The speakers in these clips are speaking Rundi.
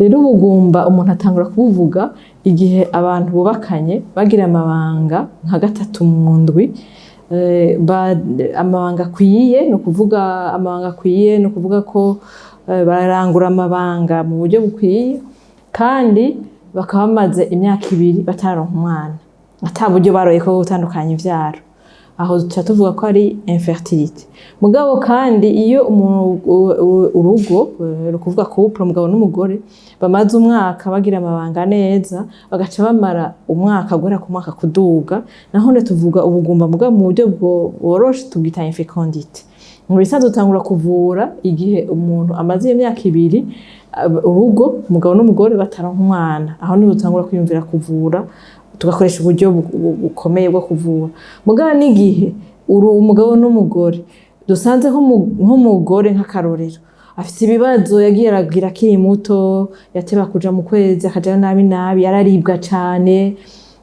rero ubugumba umuntu atangura kubuvuga igihe abantu bubakanye bagira amabanga nka 3 mu ndwi, amabanga akwiye no kuvuga amabanga akwiye no kuvuga ko bararangura amabanga mu buryo bukwiye, kandi bakaba bamaze imyaka 2 bataronka umwana, ata buryo baroye ko gutandukanya ivyaro. Aho tuca tuvuga ko ari infertilité. Mugabo kandi iyo urugo rukuvuga couple umugabo n'umugore bamaze umwaka bagira amabanga neza, bagaca bamara umwaka guhera ku mwaka kuduga, naho tuvuga ubugumba mugabo mu buryo bworoshe tubwita infecondité. Mu bisanzwe dutangura kuvura igihe umuntu amaze imyaka 2 urugo umugabo n'umugore bataronka umwana, aho niho dutangura kwiyumvira kuvura, tugakoresha uburyo bukomeye bwo kuvura. Mugabo n'igihe umugabo n'umugore dusanze nk'umugore nk'akarorero afite ibibazo yagiye aragira akiri muto, yateba kuja mu kwezi akajayo nabi yararibwa cane,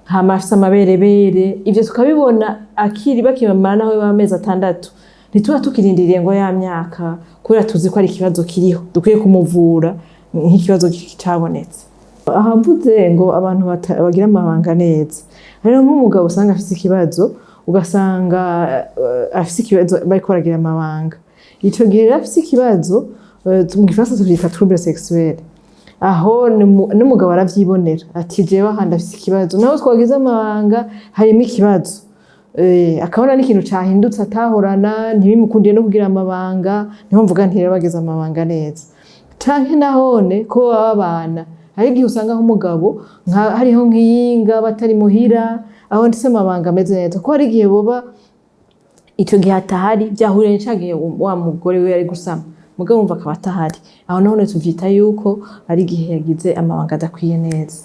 hama afite amaberebere, ivyo tukabibona akiri bakimamara naho b'amezi 6, ntituba tukirindiriye ngo ya myaka kubera tuzi ko ari ikibazo kiriho dukwiye kumuvura nk'ikibazo cyabonetse. Aha mvuze ngo abantu bagira amabanga neza, rero nk'umugabo usanga afite ikibazo, ugasanga afite ikibazo bariko baragira amabanga, ico gihe afite ikibazo mu gifaransa tuvyita trouble sexuel. Aho n'umugabo aravyibonera ati jewe aha ndafite ikibazo, naho twagize amabanga harimo ikibazo, akabona n'ikintu cahindutse atahorana, ntibimukundiye no kugira amabanga, niho mvuga nti rero bagize amabanga neza. Canke nahone ko babana hari igihe usanga nk'umugabo hariho nk'iyinga batari muhira, aho ndetse amabanga ameze neza ko hari igihe boba ico gihe atahari byahuriye n'icagihe wa mugore we ari gusama, mugabo umva akaba atahari, aho none tuvyita yuko ari igihe yagize amabanga adakwiye neza.